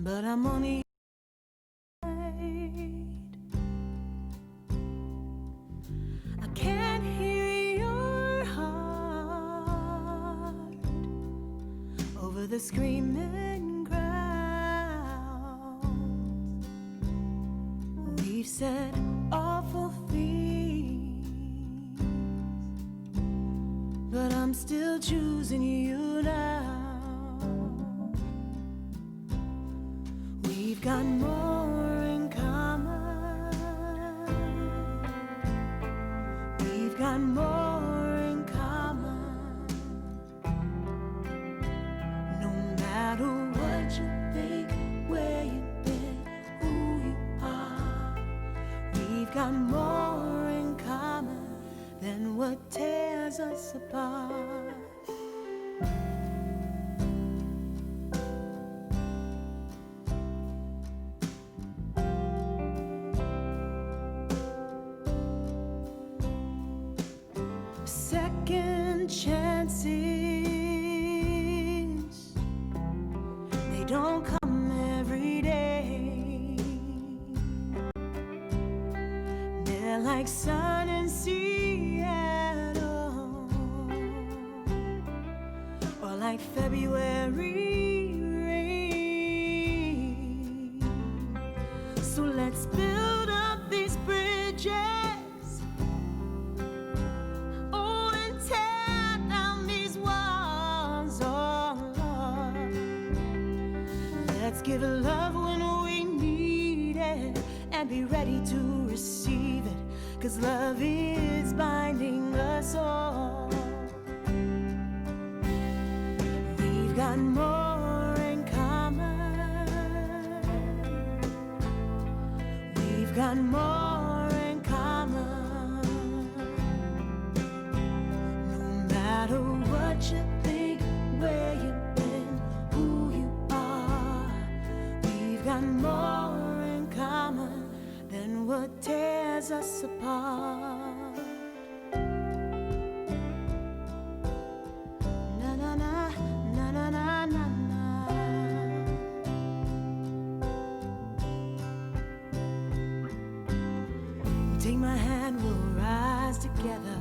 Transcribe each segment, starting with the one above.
but I'm on the side. I can't hear your heart over the screaming crowds. We've said awful things, but I'm still choosing you now. We've got more in common. We've got more in common. No matter what you think, where you've been, who you are, we've got more in common than what tears us apart. Second chances, they don't come every day. They're like sun in Seattle, or like February rain. So let's build up these bridges. Let's give love when we need it and be ready to receive it, 'cause love is binding us all. We've got more in common. We've got more in common. No matter what you think, where you've been, who you are, we've got more in common than what tears us apart. Na na na, na na na na na. Take my hand, we'll rise together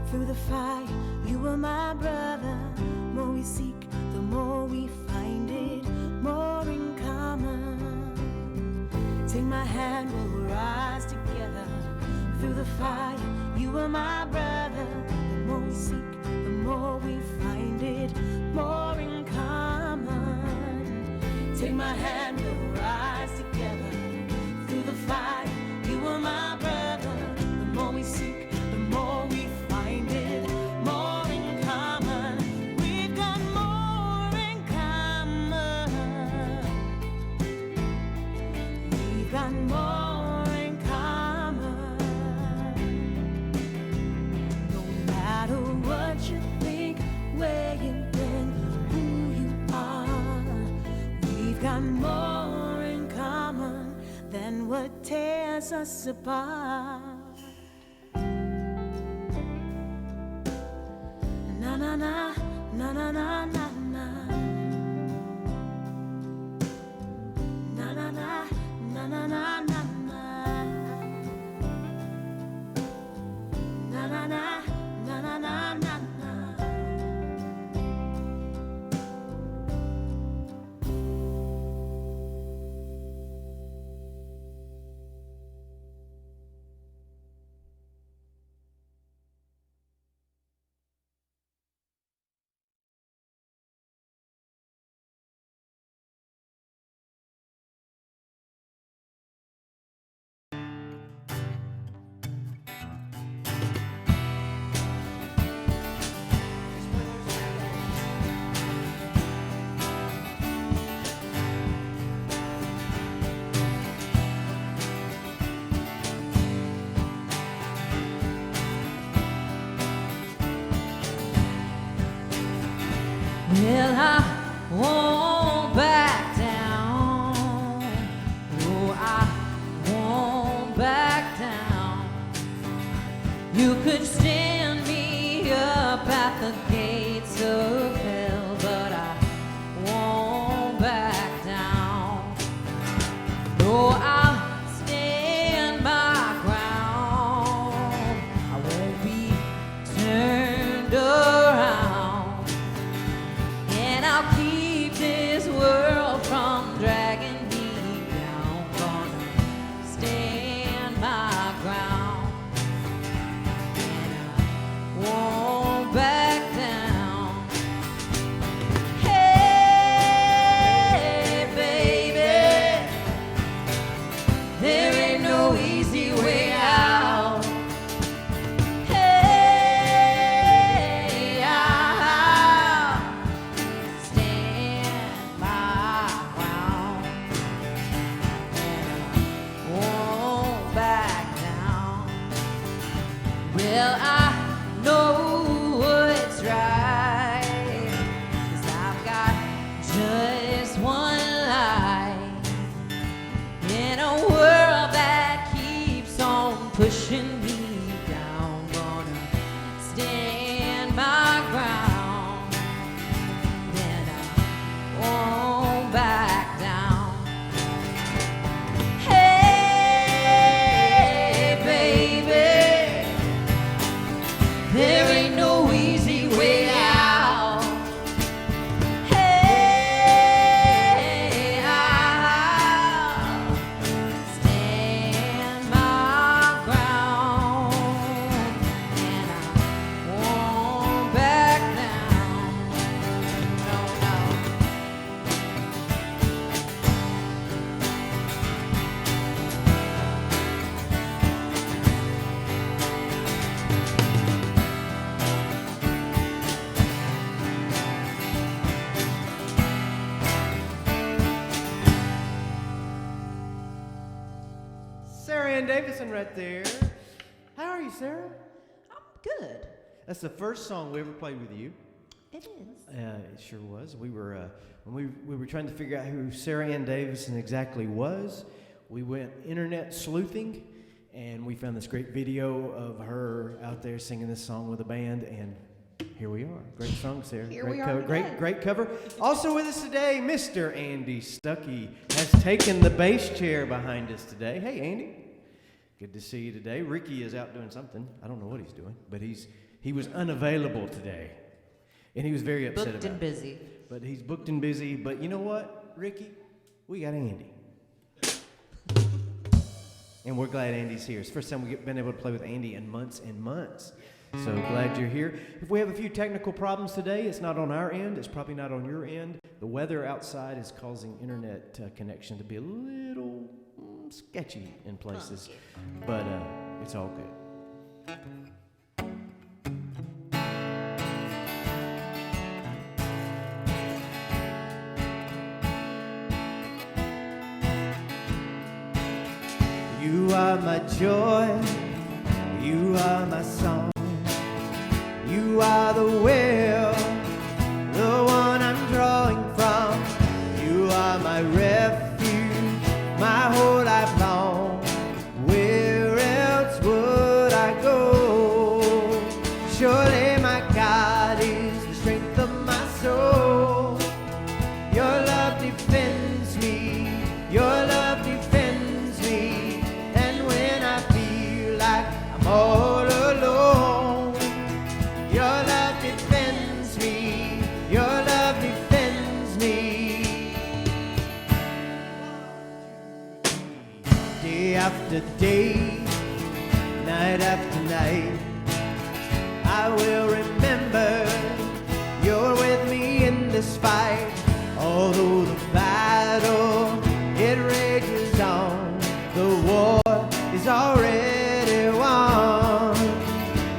through the fire. You are my brother. The more we seek, the more we find it. More in common. Take my hand, we'll rise together through the fire. You are my brother. The more we seek, the more we find it. More in common. Take my hand, we'll rise together through the fire. You are my brother. The more we seek, the more we find it. More in common. We've got more in common. We've got more in common. No matter what you think, where you've been, who you are, we've got more in common than what tears us apart. Na na na, na na na na na. Na na na, na na na na na. Na na na, na na na na. Ann Davison right there. How are you, Sarah? I'm good. That's the first song we ever played with you. It is. It sure was. We were when we were trying to figure out who Sarah Ann Davison exactly was. We went internet sleuthing, and we found this great video of her out there singing this song with a band, and here we are. Great song, Sarah. Here great we are cover. again. Great cover. Also with us today, Mr. Andy Stuckey has taken the bass chair behind us today. Hey, Andy. Good to see you today. Ricky is out doing something. I don't know what he's doing, but he was unavailable today, and he was very upset about it. Booked and busy. But he's booked and busy. But you know what, Ricky? We got Andy. And we're glad Andy's here. It's the first time we've been able to play with Andy in months and months. So glad you're here. If we have a few technical problems today, it's not on our end. It's probably not on your end. The weather outside is causing internet connection to be a little sketchy in places. But it's all good. You are my joy, you are my song, you are the well, the one I'm drawing from. You are my refuge, my whole life long. Where else would I go? Surely my God is the strength of my soul. Your love defends me, your love defends me. And when I feel like I'm all alone, your love defends me, your love defends me. Day after day, night after night, I will remember you're with me in this fight. Although the battle, it rages on, the war is already won.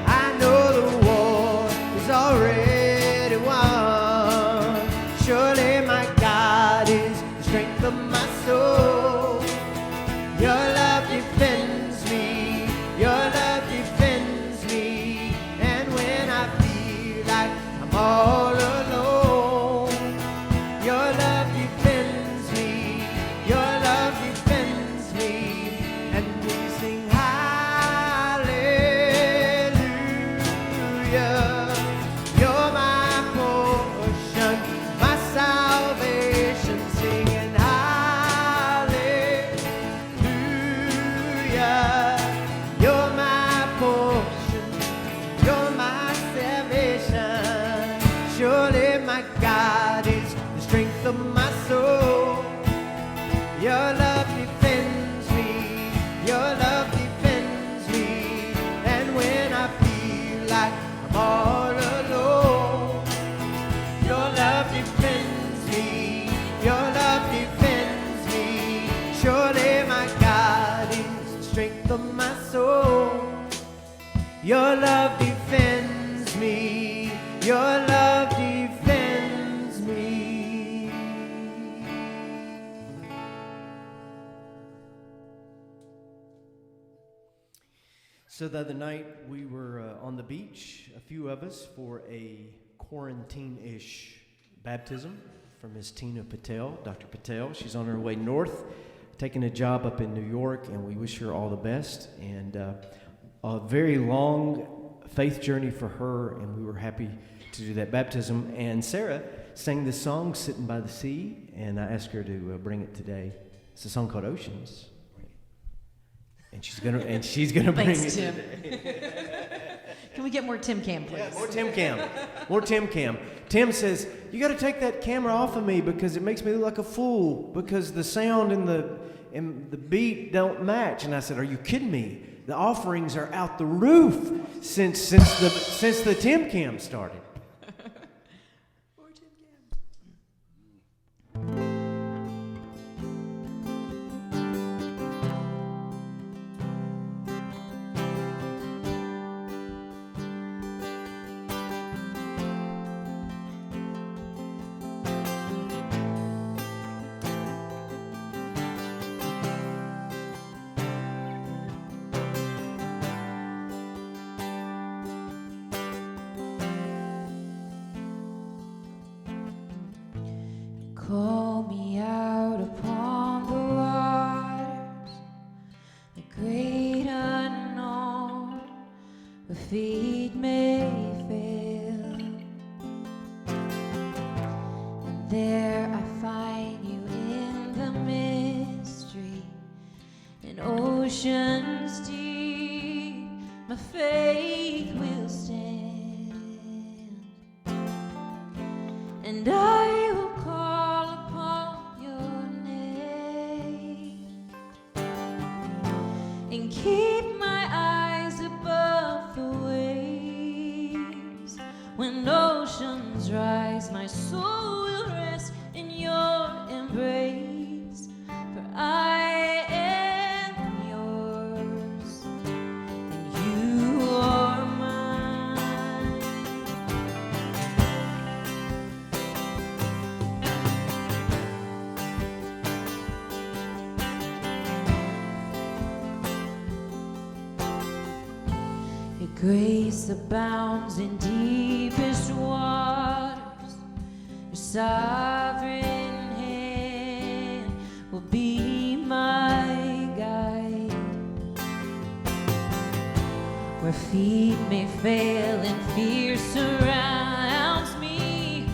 I know the war is already won. Surely my God is the strength of my soul. Your love defends me, your love defends me. And when I feel like I'm all alone, your love defends me, your love defends me. And we sing hallelujah. You're my portion, my salvation, singing hallelujah. You're my portion, you're my salvation. Surely my God is the strength of my soul. Your love defends me, your love defends me. And when I feel like I'm all alone, your love defends me, your love defends me. Surely my God is the strength of my soul. Your love defends me, your love defends me. So the other night we were on the beach, a few of us, for a quarantine-ish baptism for Miss Tina Patel, Dr. Patel. She's on her way north, taking a job up in New York, and we wish her all the best. And a very long faith journey for her, and we were happy to do that baptism. And Sarah sang this song, Sitting by the Sea, and I asked her to bring it today. It's a song called Oceans. And she's gonna bring Thanks, it Tim. today. Can we get more Tim Cam, please? Yeah, more Tim Cam. More Tim Cam. Tim says, you got to take that camera off of me because it makes me look like a fool because the sound and the beat don't match. And I said, are you kidding me? The offerings are out the roof since the Tim Cam started. More Tim Cam. feet may fail, and there I find you in the mystery, in oceans deep, my faith will stand, and I will call upon your name, and keep my eyes above the waves. When oceans rise, my soul will rest in your embrace, for I am yours, and you are mine. Your grace abounds in deepest waters. Your sovereign hand will be my guide. Where feet may fail and fear surrounds me,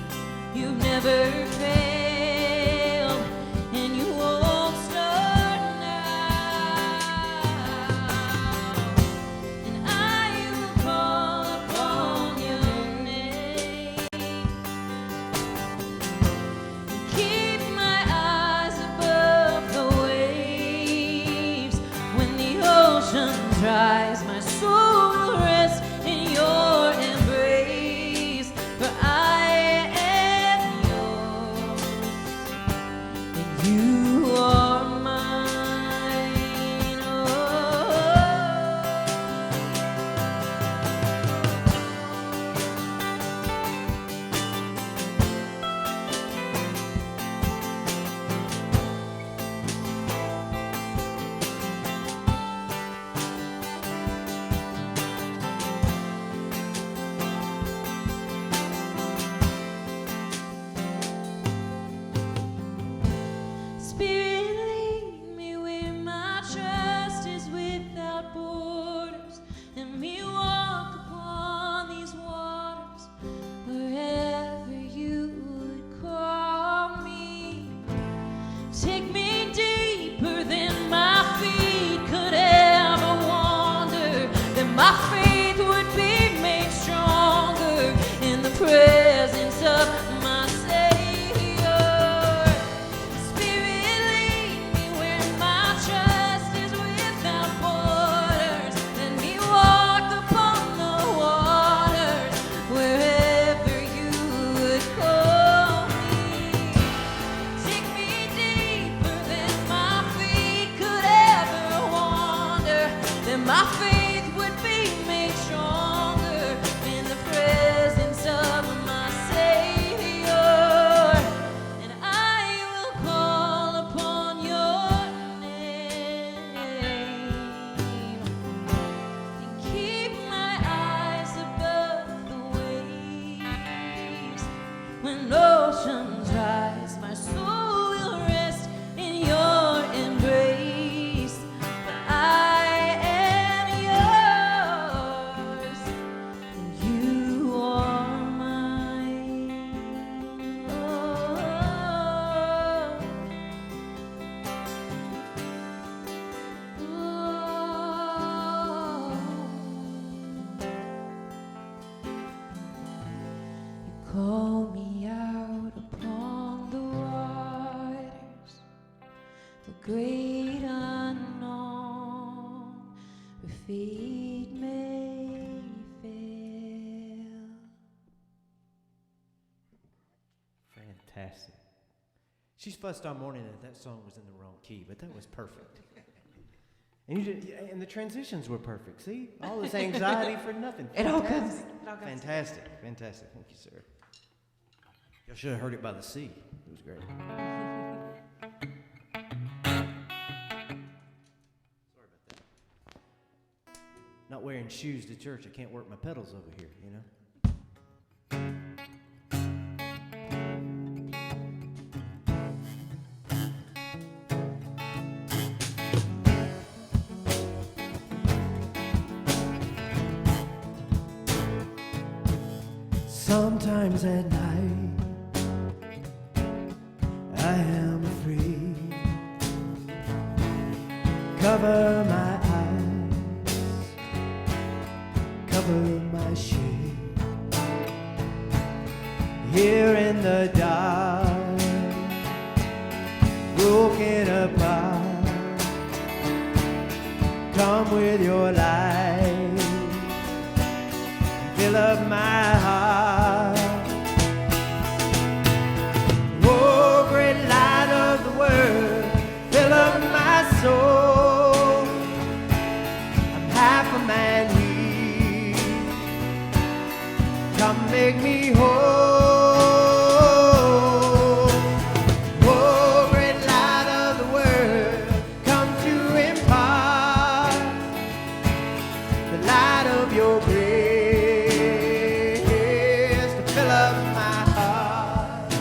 you've never failed, and you won't start now. And I will call upon your name, and keep my eyes above the waves. When the oceans rise, my soul will rest in your embrace, for I am yours, and you are mine. Oh. Spirit, lead me where my trust is without borders. Let me walk upon these waters wherever you would call me. Take me deeper than my feet could ever wander, that my faith would be made stronger in the presence of my Savior. Spirit, lead me where my trust is without borders. Let me walk upon the waters wherever you would call me. Take me deeper than my feet could ever wander, that my faith would be made stronger in the presence of my Savior. And I will call upon your name, and keep my eyes above the waves. When oceans rise, my soul will rest in your embrace, for I am yours, and you are mine. Oh. You call me out upon the waters, the great unknown, where feet may fail. Fantastic. She's fussed all morning that song was in the wrong key, but that was perfect. And and the transitions were perfect. See, all this anxiety for nothing. It all comes. Fantastic. Fantastic, fantastic. Thank you, sir. Y'all should have heard it by the sea. It was great. Sorry about that. Not wearing shoes to church. I can't work my pedals over here, you know. Sometimes at night I am afraid. Cover my eyes, cover my shade. Here in the dark, broken apart, come with your light, fill up my heart. Oh, great light of the world, fill up my soul. I'm half a man here, come make me whole. Oh, great light of the world, come to impart the light of your grace to fill up my heart.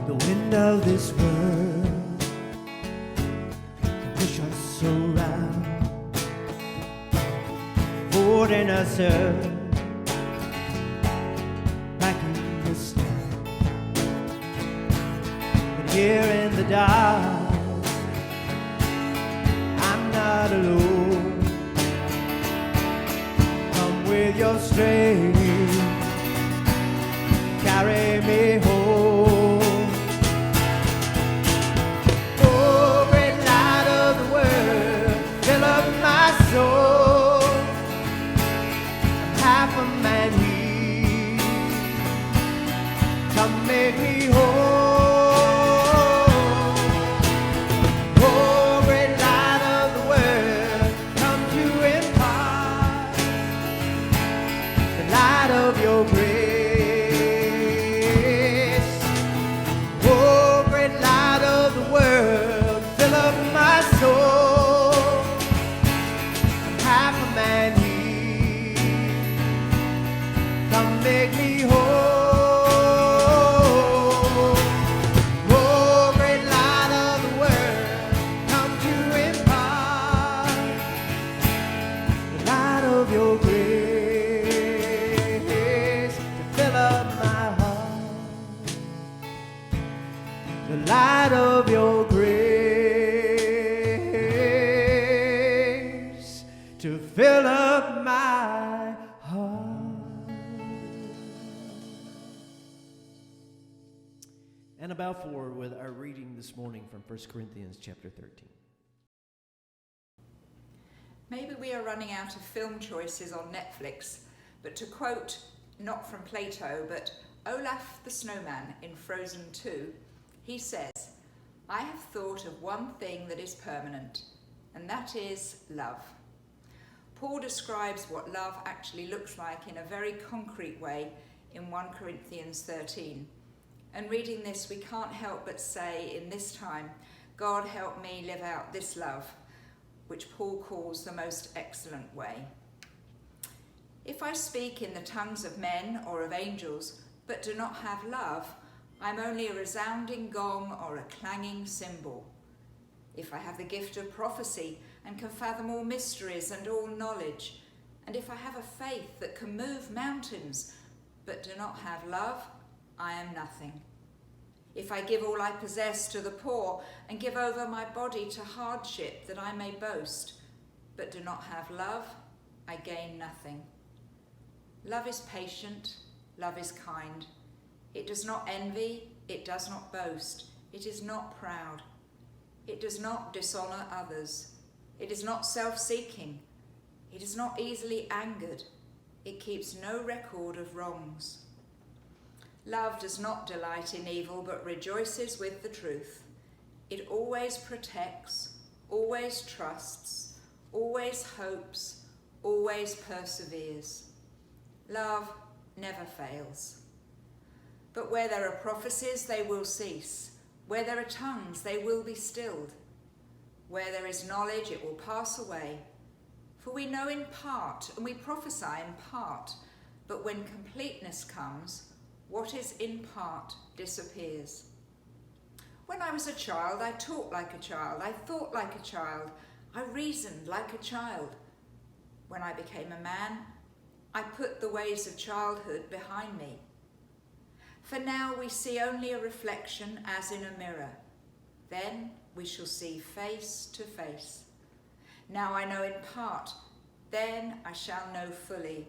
The wind of this world can push us around, holding us up back in the snow. But here in the dark, I'm not alone. Come with your strength, carry me home. Oh, great light of the world, fill up my soul. I'm half a man here, come make me whole. Oh, great light of the world, come to impart the light of your grace. Oh, great light of the world, fill up my soul. I'm half a man here, come make me whole. Oh, great light of the world, come to impart the light of your grace to fill up my heart. The light of your grace to fill up my heart. And about forward with our reading this morning from 1 Corinthians chapter 13. Maybe we are running out of film choices on Netflix, but to quote, not from Plato, but Olaf the Snowman in Frozen 2, he says, "I have thought of one thing that is permanent, and that is love." Paul describes what love actually looks like in a very concrete way in 1 Corinthians 13. And reading this, we can't help but say in this time, God help me live out this love, which Paul calls the most excellent way. If I speak in the tongues of men or of angels, but do not have love, I'm only a resounding gong or a clanging cymbal. If I have the gift of prophecy and can fathom all mysteries and all knowledge, and if I have a faith that can move mountains, but do not have love, I am nothing. If I give all I possess to the poor and give over my body to hardship that I may boast, but do not have love, I gain nothing. Love is patient, love is kind. It does not envy, it does not boast, it is not proud. It does not dishonor others. It is not self-seeking. It is not easily angered. It keeps no record of wrongs. Love does not delight in evil, but rejoices with the truth. It always protects, always trusts, always hopes, always perseveres. Love never fails. But where there are prophecies, they will cease. Where there are tongues, they will be stilled. Where there is knowledge, it will pass away. For we know in part, and we prophesy in part. but when completeness comes, what is in part disappears. When I was a child, I talked like a child, I thought like a child, I reasoned like a child. When I became a man, I put the ways of childhood behind me. For now we see only a reflection as in a mirror. Then we shall see face to face. Now I know in part, then I shall know fully,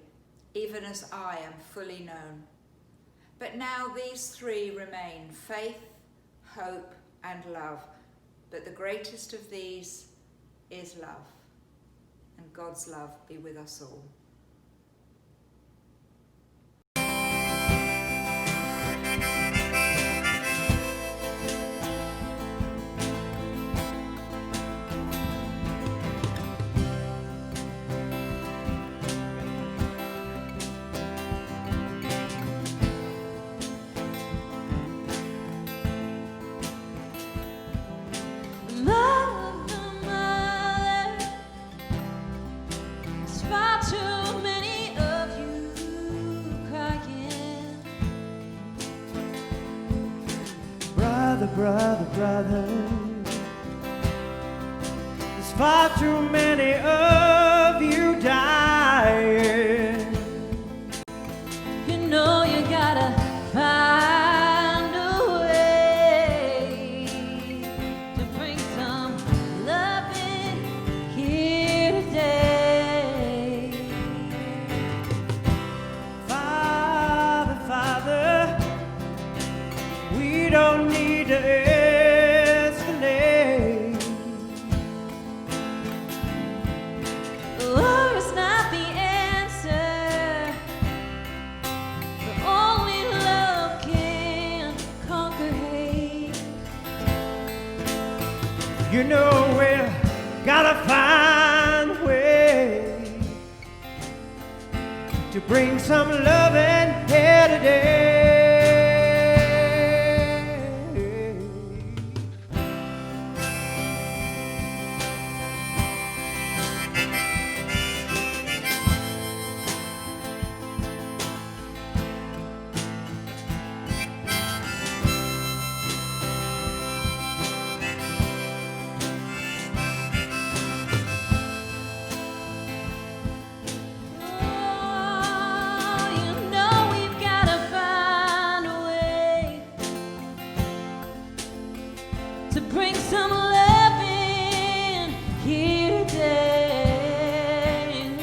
even as I am fully known. But now these three remain, faith, hope, and love. But the greatest of these is love. And God's love be with us all. Brother, there's far too many of you dying. You know you gotta find a way to bring some love in here today. Father, we don't need to escalate. War is not the answer, but only love can conquer hate. You know we gotta find a way to bring some loving here today. To bring some love in here today.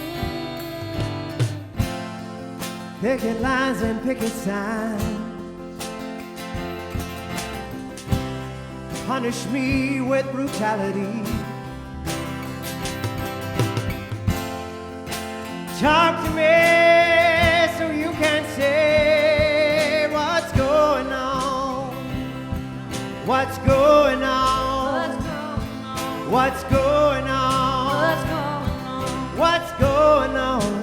Picket lines and picket signs punish me with brutality. Talk to me so you can say what's going on. What's going on? What's going on? What's going on?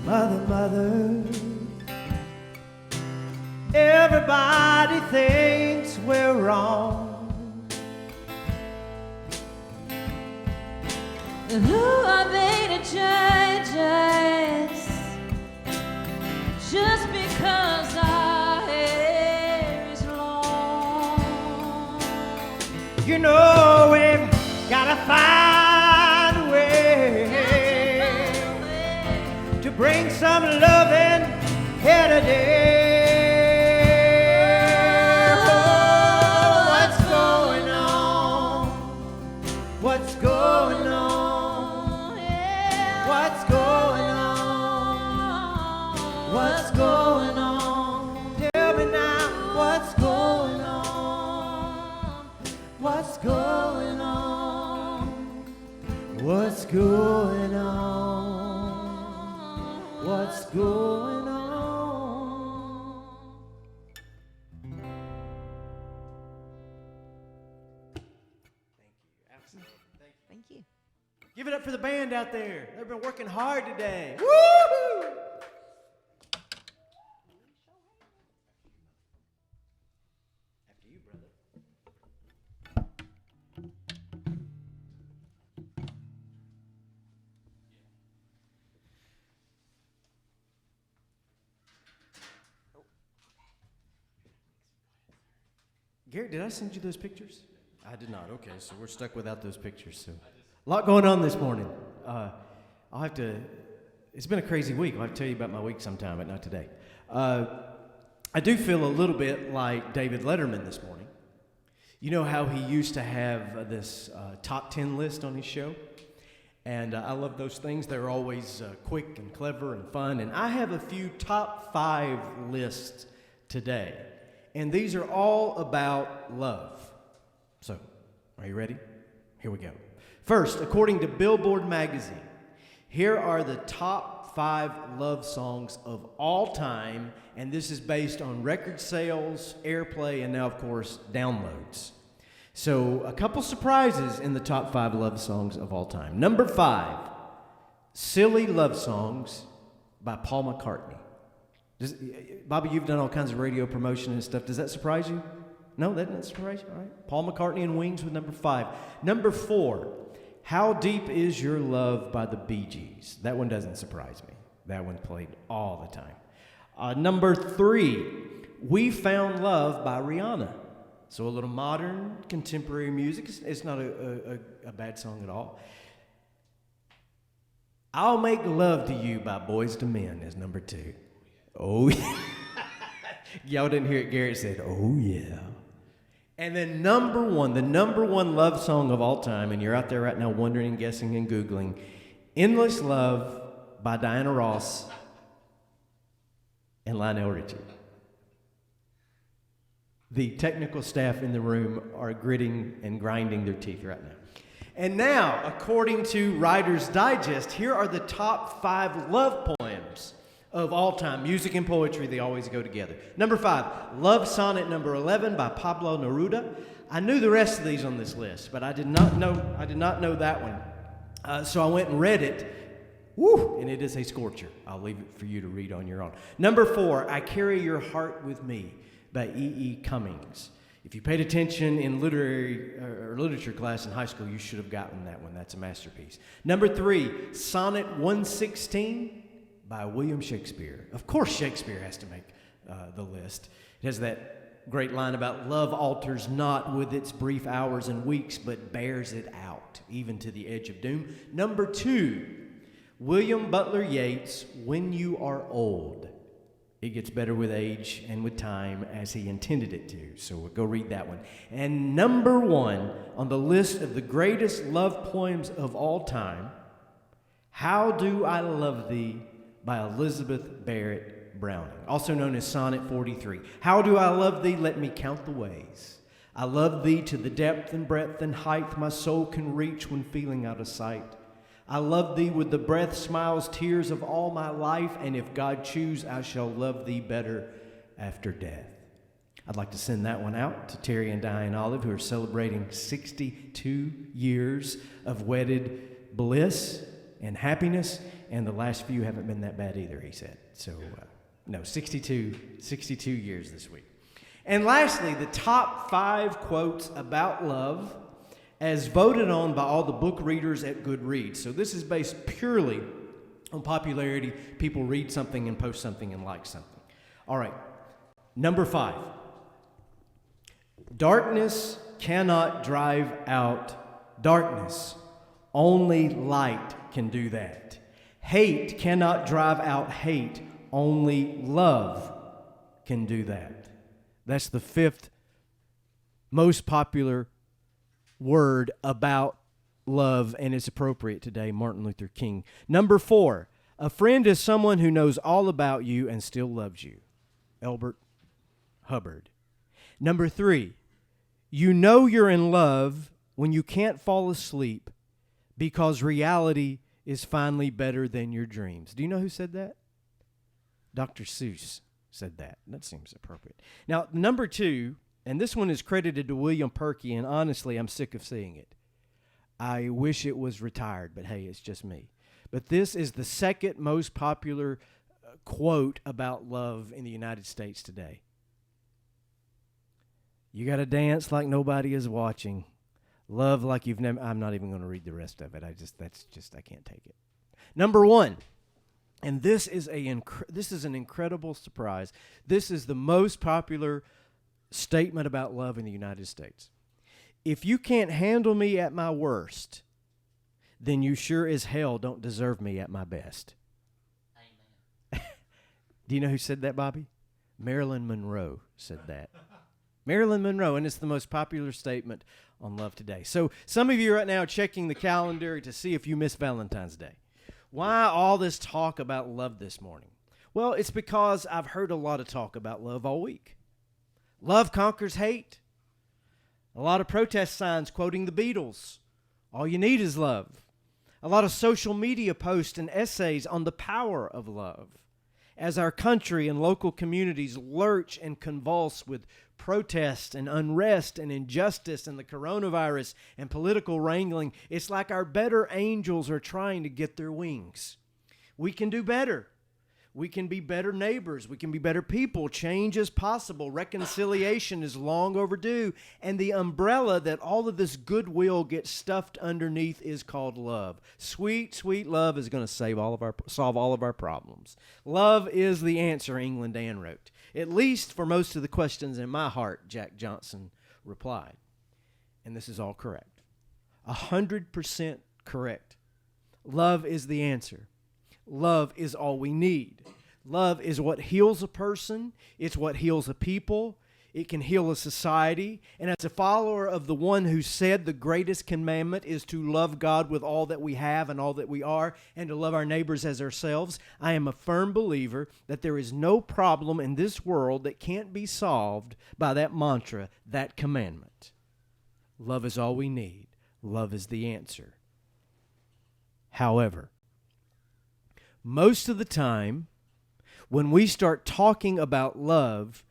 Mother, everybody thinks we're wrong. Who are they to judge us just because our hair is long? You know we've gotta find a way to bring some loving here today. Oh, what's going on? What's going on? What's going on? What's going on? Tell me now, what's going on? What's going on? What's going on? What's going on? Thank you. Give it up for the band out there. They've been working hard today. Woo-hoo! Garrett, did I send you those pictures? I did not. Okay, so we're stuck without those pictures. So, a lot going on this morning. I'll have to. It's been a crazy week. I'll have to tell you about my week sometime, but not today. I do feel a little bit like David Letterman this morning. You know how he used to have this top 10 list on his show? And I love those things. They're always quick and clever and fun. And I have a few top 5 lists today. And these are all about love. So, are you ready? Here we go. First, according to Billboard magazine, here are the top 5 love songs of all time, and this is based on record sales, airplay, and now, of course, downloads. So, a couple surprises in the top 5 love songs of all time. Number 5, Silly Love Songs by Paul McCartney. Bobby, you've done all kinds of radio promotion and stuff. Does that surprise you? No, that doesn't surprise you? All right. Paul McCartney and Wings with number 5. Number 4, How Deep Is Your Love by the Bee Gees. That one doesn't surprise me. That one played all the time. Number 3, We Found Love by Rihanna. So a little modern, contemporary music. It's not a bad song at all. I'll Make Love to You by Boyz II Men is number 2. Oh, yeah. Y'all didn't hear it. Garrett said, oh, yeah. And then number 1, the number 1 love song of all time, and you're out there right now wondering, guessing, and Googling, Endless Love by Diana Ross and Lionel Richie. The technical staff in the room are gritting and grinding their teeth right now. And now, according to Writer's Digest, here are the top 5 love poems of all time. Music and poetry, they always go together. Number 5, Love Sonnet number 11 by Pablo Neruda. I knew the rest of these on this list, but I did not know that one. So I went and read it. Woo! And it is a scorcher. I'll leave it for you to read on your own. Number 4, I Carry Your Heart With Me by E.E. Cummings. If you paid attention in literature class in high school, you should have gotten that one. That's a masterpiece. Number 3, Sonnet 116 by William Shakespeare. Of course, Shakespeare has to make the list. It has that great line about love alters not with its brief hours and weeks, but bears it out, even to the edge of doom. Number 2, William Butler Yeats, When You Are Old. It gets better with age and with time as he intended it to. So we'll go read that one. And number 1 on the list of the greatest love poems of all time, How Do I Love Thee by Elizabeth Barrett Browning, also known as Sonnet 43. How do I love thee? Let me count the ways. I love thee to the depth and breadth and height my soul can reach when feeling out of sight. I love thee with the breath, smiles, tears of all my life, and if God choose, I shall love thee better after death. I'd like to send that one out to Terry and Diane Olive, who are celebrating 62 years of wedded bliss and happiness, and the last few haven't been that bad either, he said. So, 62 years this week. And lastly, the top 5 quotes about love as voted on by all the book readers at Goodreads. So this is based purely on popularity. People read something and post something and like something. All right, number 5. Darkness cannot drive out darkness. Only light can do that. Hate cannot drive out hate. Only love can do that. That's the 5th most popular word about love, and it's appropriate today, Martin Luther King. Number 4, a friend is someone who knows all about you and still loves you. Elbert Hubbard. Number 3, you know you're in love when you can't fall asleep because reality is finally better than your dreams. Do you know who said that? Dr. Seuss said that. That seems appropriate. Now, number 2, and this one is credited to William Perky, and honestly, I'm sick of seeing it. I wish it was retired, but hey, it's just me. But this is the 2nd most popular quote about love in the United States today. You got to dance like nobody is watching. Love like you've never... I'm not even going to read the rest of it. I can't take it. Number 1, and this is an incredible surprise. This is the most popular statement about love in the United States. If you can't handle me at my worst, then you sure as hell don't deserve me at my best. Amen. Do you know who said that, Bobby? Marilyn Monroe said that. Marilyn Monroe, and it's the most popular statement on love today. So some of you right now are checking the calendar to see if you missed Valentine's Day. Why all this talk about love this morning? Well, it's because I've heard a lot of talk about love all week. Love conquers hate. A lot of protest signs quoting the Beatles. All you need is love. A lot of social media posts and essays on the power of love. As our country and local communities lurch and convulse with protest and unrest and injustice and the coronavirus and political wrangling, it's like our better angels are trying to get their wings. We can do better. We can be better neighbors. We can be better people. Change is possible. Reconciliation is long overdue. And the umbrella that all of this goodwill gets stuffed underneath is called love. Sweet, sweet love is going to solve all of our problems. Love is the answer, England Ann wrote. At least for most of the questions in my heart, Jack Johnson replied. And this is all correct. 100% correct. Love is the answer. Love is all we need. Love is what heals a person. It's what heals a people. It can heal a society. And as a follower of the one who said the greatest commandment is to love God with all that we have and all that we are, and to love our neighbors as ourselves, I am a firm believer that there is no problem in this world that can't be solved by that mantra, that commandment. Love is all we need. Love is the answer. However, most of the time, when we start talking about love,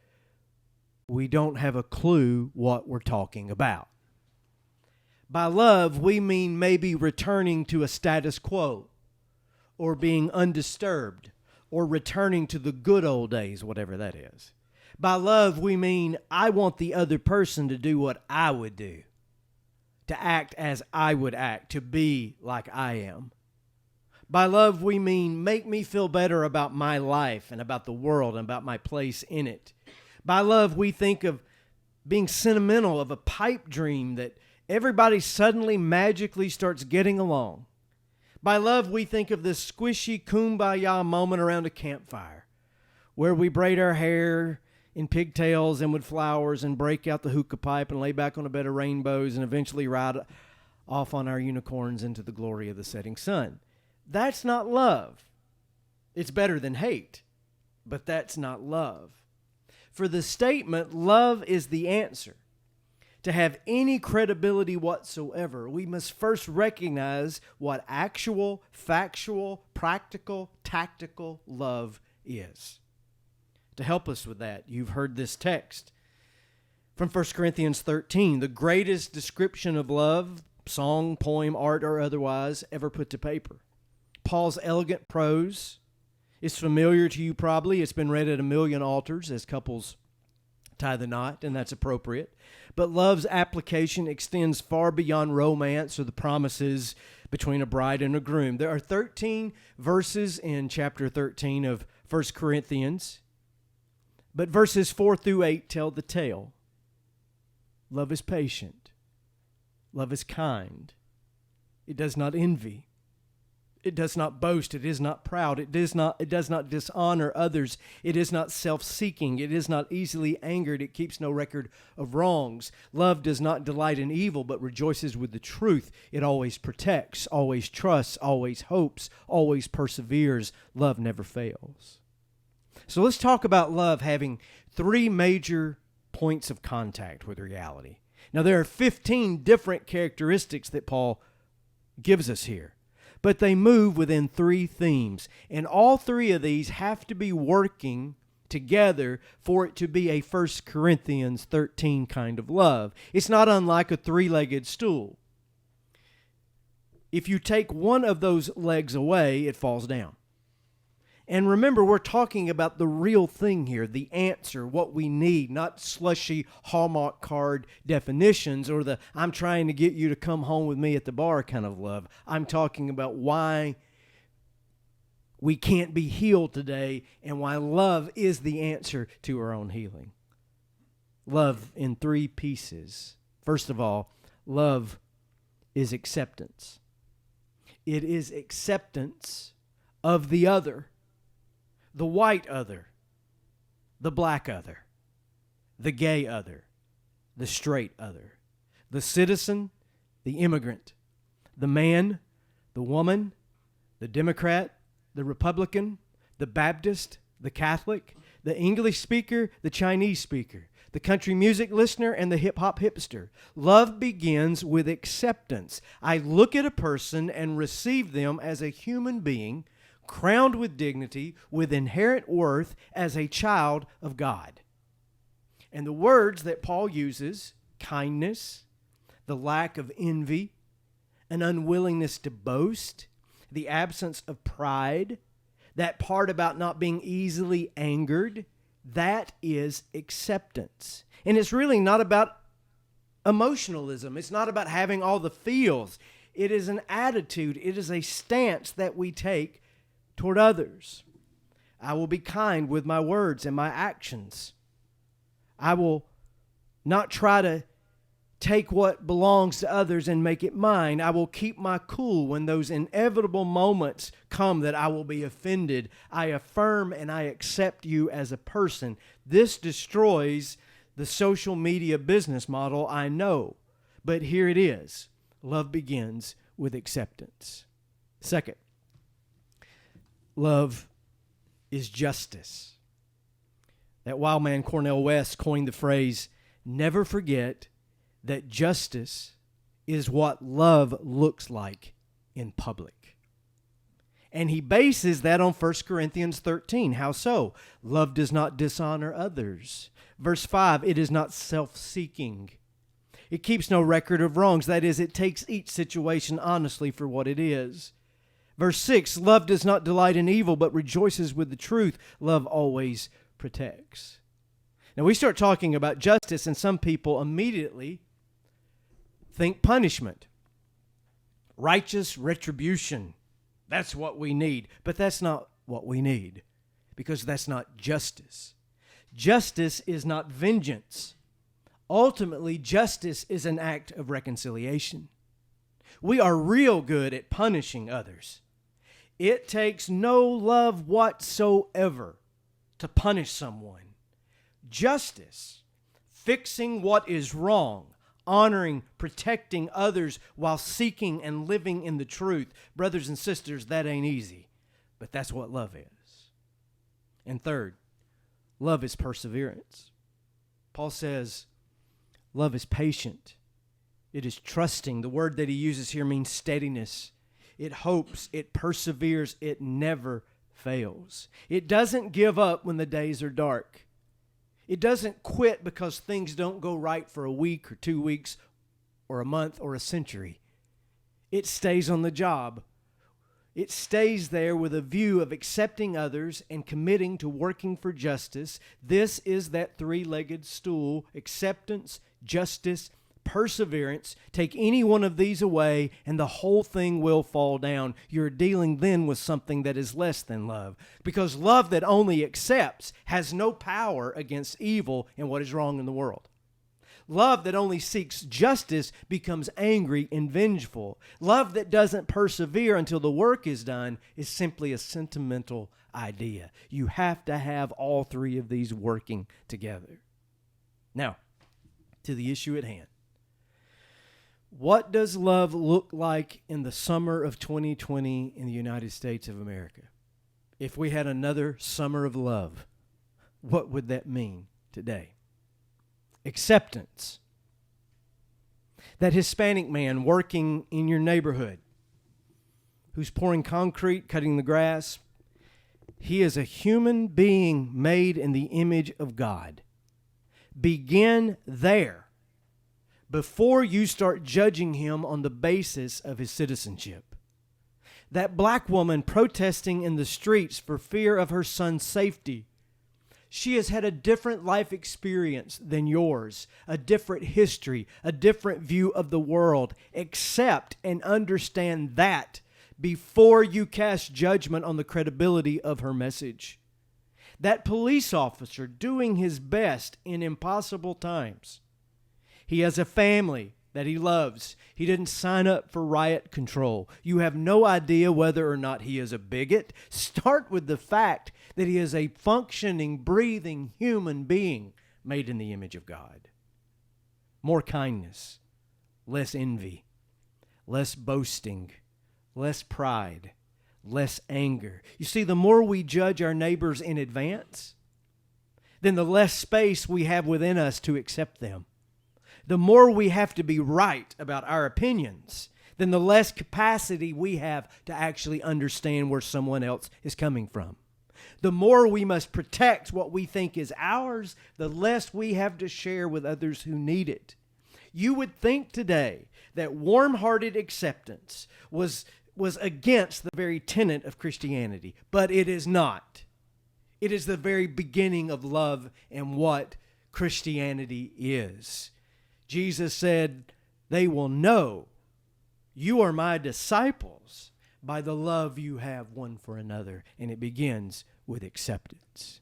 we don't have a clue what we're talking about. By love, we mean maybe returning to a status quo, or being undisturbed, or returning to the good old days, whatever that is. By love, we mean I want the other person to do what I would do, to act as I would act, to be like I am. By love, we mean make me feel better about my life and about the world and about my place in it. By love, we think of being sentimental, of a pipe dream that everybody suddenly magically starts getting along. By love, we think of this squishy kumbaya moment around a campfire where we braid our hair in pigtails and with flowers and break out the hookah pipe and lay back on a bed of rainbows and eventually ride off on our unicorns into the glory of the setting sun. That's not love. It's better than hate, but that's not love. For the statement, love is the answer, to have any credibility whatsoever, we must first recognize what actual, factual, practical, tactical love is. To help us with that, you've heard this text from 1 Corinthians 13, the greatest description of love, song, poem, art, or otherwise, ever put to paper. Paul's elegant prose is familiar to you probably. It's been read at a million altars as couples tie the knot, and that's appropriate. But love's application extends far beyond romance or the promises between a bride and a groom. There are 13 verses in chapter 13 of 1 Corinthians, but verses 4 through 8 tell the tale. Love is patient. Love is kind. It does not envy. It does not boast. It is not proud. It does not dishonor others. It is not self-seeking. It is not easily angered. It keeps no record of wrongs. Love does not delight in evil, but rejoices with the truth. It always protects, always trusts, always hopes, always perseveres. Love never fails. So let's talk about love having three major points of contact with reality. Now, there are 15 different characteristics that Paul gives us here, but they move within three themes. And all three of these have to be working together for it to be a 1 Corinthians 13 kind of love. It's not unlike a three-legged stool. If you take one of those legs away, it falls down. And remember, we're talking about the real thing here, the answer, what we need, not slushy Hallmark card definitions or the I'm trying to get you to come home with me at the bar kind of love. I'm talking about why we can't be healed today and why love is the answer to our own healing. love in three pieces. First of all, love is acceptance. It is acceptance of the other, the white other, the black other, the gay other, the straight other, the citizen, the immigrant, the man, the woman, the Democrat, the Republican, the Baptist, the Catholic, the English speaker, the Chinese speaker, the country music listener, and the hip-hop hipster. Love begins with acceptance. I look at a person and receive them as a human being, crowned with dignity, with inherent worth as a child of God. And the words that Paul uses, kindness, the lack of envy, an unwillingness to boast, the absence of pride, that part about not being easily angered, that is acceptance. And it's really not about emotionalism. It's not about having all the feels. It is an attitude. It is a stance that we take toward others. I will be kind with my words and my actions. I will not try to take what belongs to others and make it mine. I will keep my cool when those inevitable moments come that I will be offended. I affirm and I accept you as a person. This destroys the social media business model, I know. But here it is. Love begins with acceptance. Second, love is justice. That wild man Cornel West coined the phrase, never forget that justice is what love looks like in public. And he bases that on 1 Corinthians 13. How so? Love does not dishonor others. Verse 5, it is not self-seeking. It keeps no record of wrongs. That is, it takes each situation honestly for what it is. Verse 6, love does not delight in evil, but rejoices with the truth. Love always protects. Now we start talking about justice, and some people immediately think punishment, righteous retribution. That's what we need. But that's not what we need, because that's not justice. Justice is not vengeance. Ultimately, justice is an act of reconciliation. We are real good at punishing others. It takes no love whatsoever to punish someone. Justice, fixing what is wrong, honoring, protecting others while seeking and living in the truth. Brothers and sisters, that ain't easy, but that's what love is. And third, love is perseverance. Paul says, love is patient. It is trusting. The word that he uses here means steadiness. It hopes, it perseveres, it never fails. It doesn't give up when the days are dark. It doesn't quit because things don't go right for a week or 2 weeks or a month or a century. It stays on the job. It stays there with a view of accepting others and committing to working for justice. This is that three-legged stool: acceptance, justice, perseverance. Take any one of these away and the whole thing will fall down. You're dealing then with something that is less than love, because love that only accepts has no power against evil and what is wrong in the world. Love that only seeks justice becomes angry and vengeful. Love that doesn't persevere until the work is done is simply a sentimental idea. You have to have all three of these working together. Now, to the issue at hand. What does love look like in the summer of 2020 in the United States of America? If we had another summer of love, what would that mean today? Acceptance. That Hispanic man working in your neighborhood who's pouring concrete, cutting the grass, he is a human being made in the image of God. Begin there before you start judging him on the basis of his citizenship. That black woman protesting in the streets for fear of her son's safety, she has had a different life experience than yours, a different history, a different view of the world. Accept and understand that before you cast judgment on the credibility of her message. That police officer doing his best in impossible times. He has a family that he loves. He didn't sign up for riot control. You have no idea whether or not he is a bigot. Start with the fact that he is a functioning, breathing human being made in the image of God. More kindness, less envy, less boasting, less pride, less anger. You see, the more we judge our neighbors in advance, then the less space we have within us to accept them. The more we have to be right about our opinions, then the less capacity we have to actually understand where someone else is coming from. The more we must protect what we think is ours, the less we have to share with others who need it. You would think today that warm-hearted acceptance was against the very tenet of Christianity, but it is not. It is the very beginning of love and what Christianity is. Jesus said, "They will know you are my disciples by the love you have one for another." And it begins with acceptance.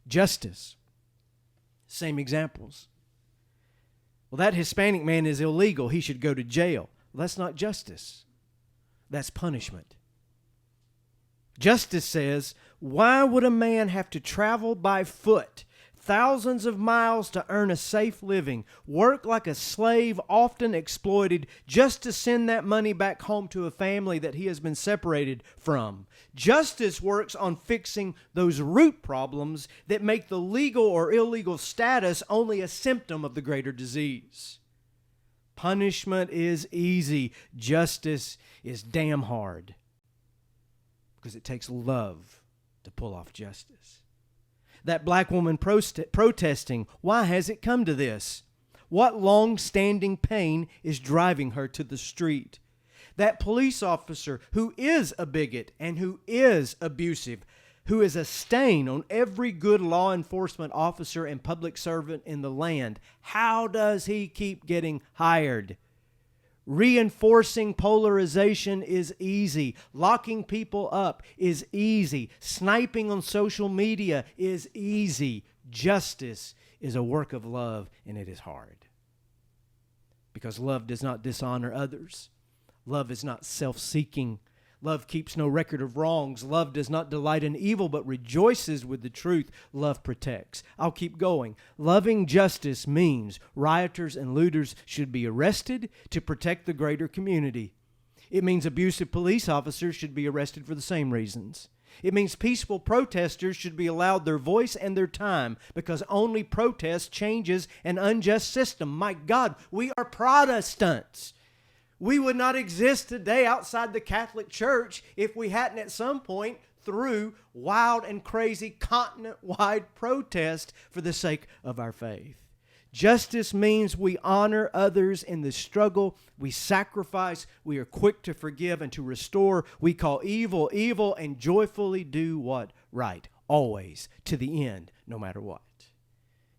Justice. Same examples. Well, that Hispanic man is illegal. He should go to jail. Well, that's not justice. That's punishment. Justice says, why would a man have to travel by foot thousands of miles to earn a safe living, work like a slave, often exploited, just to send that money back home to a family that he has been separated from? Justice works on fixing those root problems that make the legal or illegal status only a symptom of the greater disease. Punishment is easy. Justice is damn hard, because it takes love to pull off justice. That black woman protesting, why has it come to this? What long-standing pain is driving her to the street? That police officer who is a bigot and who is abusive, who is a stain on every good law enforcement officer and public servant in the land, how does he keep getting hired? Reinforcing polarization is easy. Locking people up is easy. Sniping on social media is easy. Justice is a work of love, and it is hard. Because love does not dishonor others. Love is not self-seeking. Love keeps no record of wrongs. Love does not delight in evil, but rejoices with the truth. Love protects. I'll keep going. Loving justice means rioters and looters should be arrested to protect the greater community. It means abusive police officers should be arrested for the same reasons. It means peaceful protesters should be allowed their voice and their time, because only protest changes an unjust system. My God, we are Protestants. We would not exist today outside the Catholic Church if we hadn't at some point through wild and crazy continent-wide protest for the sake of our faith. Justice means we honor others in the struggle. We sacrifice. We are quick to forgive and to restore. We call evil evil and joyfully do what? Right. Always. To the end, no matter what.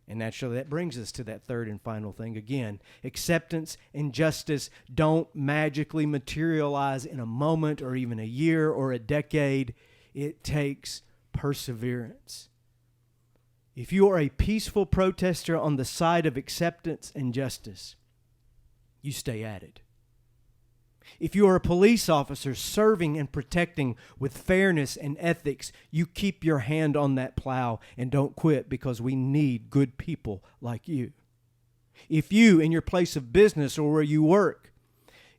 And naturally, that brings us to that third and final thing again. Acceptance and justice don't magically materialize in a moment or even a year or a decade. It takes perseverance. If you are a peaceful protester on the side of acceptance and justice, you stay at it. If you are a police officer serving and protecting with fairness and ethics, you keep your hand on that plow and don't quit, because we need good people like you. If you, in your place of business or where you work,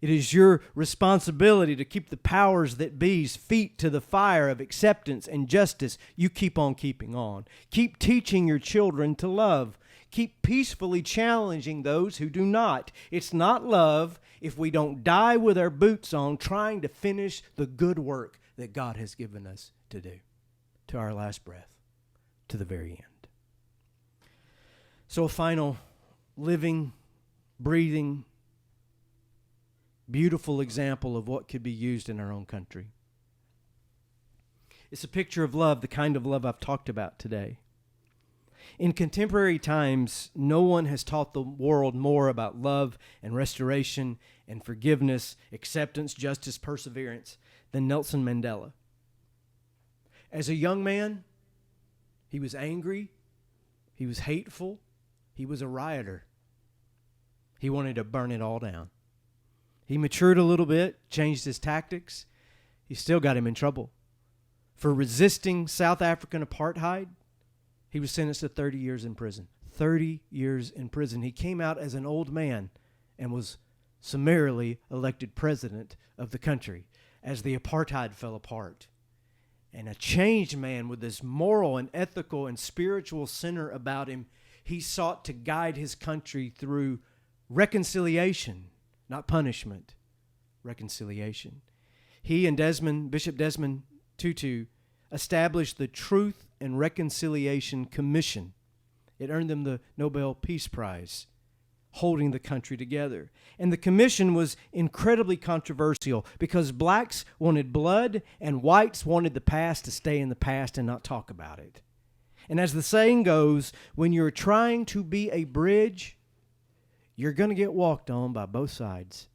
it is your responsibility to keep the powers that be's feet to the fire of acceptance and justice, you keep on keeping on. Keep teaching your children to love. Keep peacefully challenging those who do not. It's not love if we don't die with our boots on trying to finish the good work that God has given us to do, to our last breath, to the very end. So a final living, breathing, beautiful example of what could be used in our own country. It's a picture of love, the kind of love I've talked about today. In contemporary times, no one has taught the world more about love and restoration and forgiveness, acceptance, justice, perseverance than Nelson Mandela. As a young man, He was angry. He was hateful. He was a rioter. He wanted to burn it all down. He matured a little bit, changed his tactics. He still got him in trouble. For resisting South African apartheid, he was sentenced to 30 years in prison. 30 years in prison. He came out as an old man and was summarily elected president of the country as the apartheid fell apart. And a changed man with this moral and ethical and spiritual center about him, he sought to guide his country through reconciliation, not punishment, reconciliation. He and Bishop Desmond Tutu established the Truth and Reconciliation Commission. It earned them the Nobel Peace Prize, holding the country together. And the commission was incredibly controversial because blacks wanted blood and whites wanted the past to stay in the past and not talk about it. And as the saying goes, when you're trying to be a bridge, you're going to get walked on by both sides.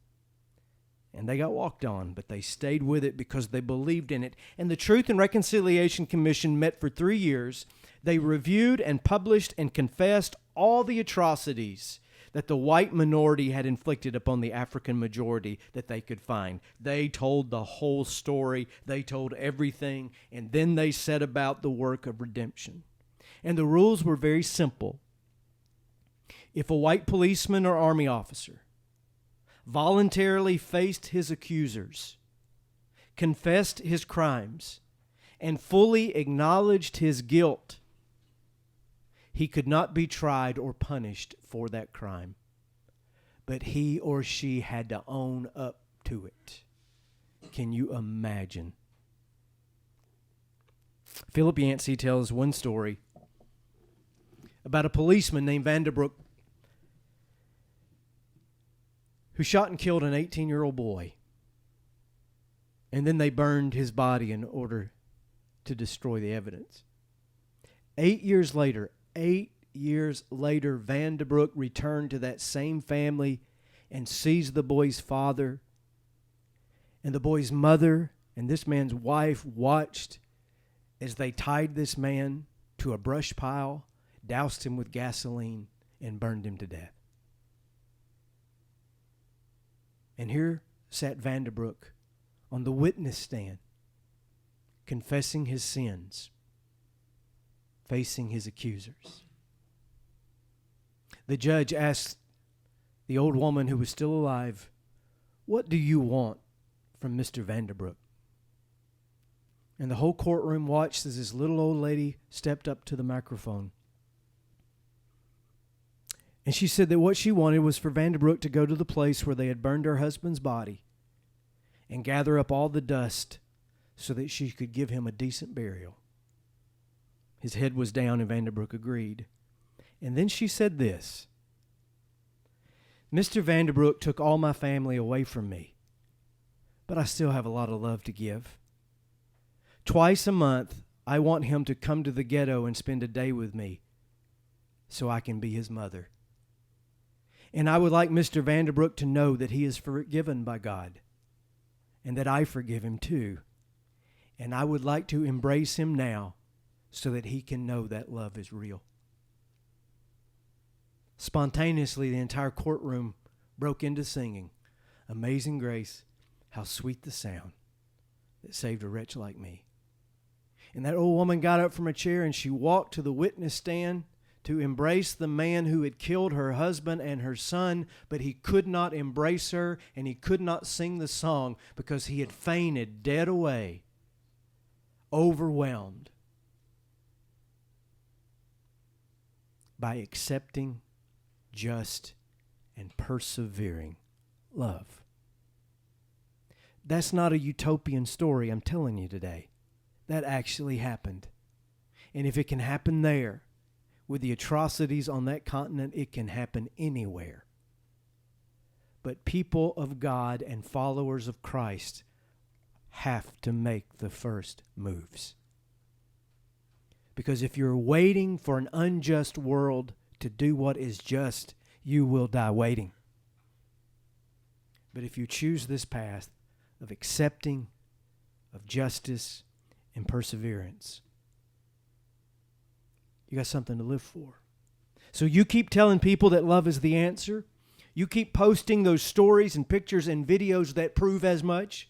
And they got walked on, but they stayed with it because they believed in it. And the Truth and Reconciliation Commission met for 3 years. They reviewed and published and confessed all the atrocities that the white minority had inflicted upon the African majority that they could find. They told the whole story. They told everything. And then they set about the work of redemption. And the rules were very simple. If a white policeman or army officer voluntarily faced his accusers, confessed his crimes, and fully acknowledged his guilt, he could not be tried or punished for that crime. But he or she had to own up to it. Can you imagine? Philip Yancey tells one story about a policeman named Vanderbroek who shot and killed an 18-year-old boy. And then they burned his body in order to destroy the evidence. 8 years later, Vanderbroek returned to that same family and sees the boy's father and the boy's mother and this man's wife watched as they tied this man to a brush pile, doused him with gasoline, and burned him to death. And here sat Vanderbroek on the witness stand, confessing his sins, facing his accusers. The judge asked the old woman who was still alive, "What do you want from Mr. Vanderbroek?" And the whole courtroom watched as this little old lady stepped up to the microphone. And she said that what she wanted was for Vanderbroek to go to the place where they had burned her husband's body and gather up all the dust so that she could give him a decent burial. His head was down and Vanderbroek agreed. And then she said this, "Mr. Vanderbroek took all my family away from me, but I still have a lot of love to give. Twice a month, I want him to come to the ghetto and spend a day with me so I can be his mother. And I would like Mr. Vanderbroek to know that he is forgiven by God and that I forgive him too. And I would like to embrace him now so that he can know that love is real." Spontaneously, the entire courtroom broke into singing, "Amazing Grace, how sweet the sound that saved a wretch like me." And that old woman got up from a chair and she walked to the witness stand to embrace the man who had killed her husband and her son, but he could not embrace her and he could not sing the song because he had fainted dead away, overwhelmed by accepting just and persevering love. That's not a utopian story I'm telling you today. That actually happened. And if it can happen there, with the atrocities on that continent, it can happen anywhere. But people of God and followers of Christ have to make the first moves. Because if you're waiting for an unjust world to do what is just, you will die waiting. But if you choose this path of accepting, of justice, and perseverance, you got something to live for. So you keep telling people that love is the answer. You keep posting those stories and pictures and videos that prove as much.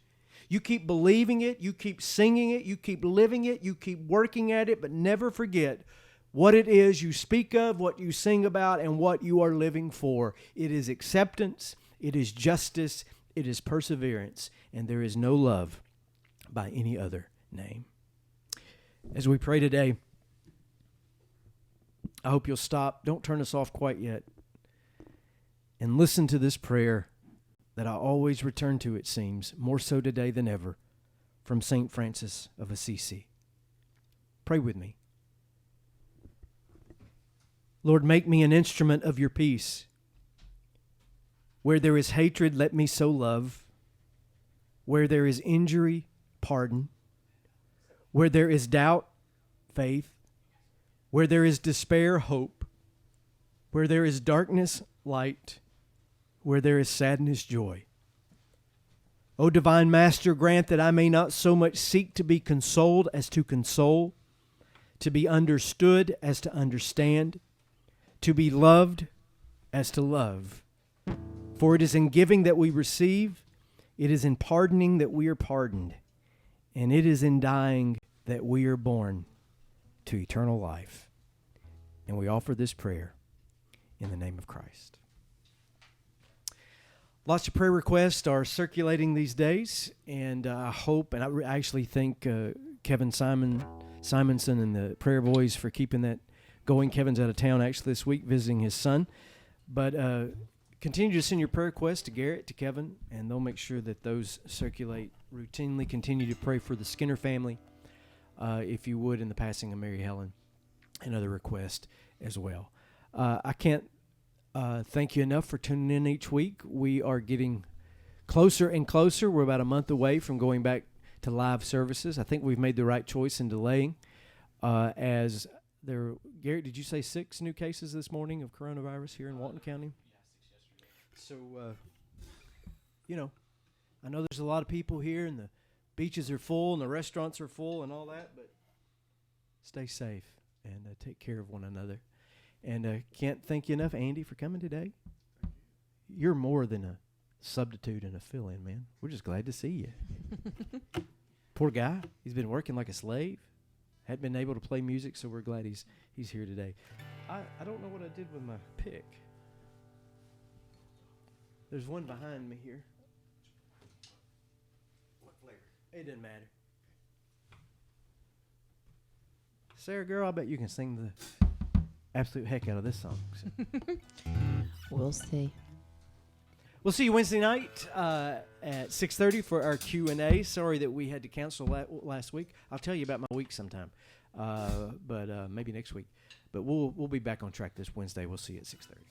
You keep believing it. You keep singing it. You keep living it. You keep working at it, but never forget what it is you speak of, what you sing about, and what you are living for. It is acceptance. It is justice. It is perseverance. And there is no love by any other name. As we pray today, I hope you'll stop. Don't turn us off quite yet. And listen to this prayer that I always return to, it seems, more so today than ever, from St. Francis of Assisi. Pray with me. Lord, make me an instrument of your peace. Where there is hatred, let me sow love. Where there is injury, pardon. Where there is doubt, faith. Where there is despair, hope. Where there is darkness, light. Where there is sadness, joy. O divine Master, grant that I may not so much seek to be consoled as to console, to be understood as to understand, to be loved as to love. For it is in giving that we receive, it is in pardoning that we are pardoned, and it is in dying that we are born to eternal life. And we offer this prayer in the name of Christ. Lots of prayer requests are circulating these days, and I hope, and I actually thank Kevin Simonson and the prayer boys for keeping that going. Kevin's out of town actually this week visiting his son, but continue to send your prayer requests to Garrett, to Kevin, and they'll make sure that those circulate routinely. Continue to pray for the Skinner family, if you would, in the passing of Mary Helen, and other requests as well. I can't thank you enough for tuning in each week. We are getting closer and closer. We're about a month away from going back to live services. I think we've made the right choice in delaying. As there, Garrett, did you say 6 new cases this morning of coronavirus here in Walton County? So, I know there's a lot of people here, and the beaches are full, and the restaurants are full, and all that, but stay safe and take care of one another. And can't thank you enough, Andy, for coming today. You're more than a substitute and a fill-in, man. We're just glad to see you. Poor guy. He's been working like a slave. Hadn't been able to play music, so we're glad he's here today. I don't know what I did with my pick. There's one behind me here. What flavor? It doesn't matter. Sarah, girl, I bet you can sing the absolute heck out of this song. So. We'll see. We'll see you Wednesday night at 6:30 for our Q&A. Sorry that we had to cancel last week. I'll tell you about my week sometime, but maybe next week. But we'll be back on track this Wednesday. We'll see you at 6:30.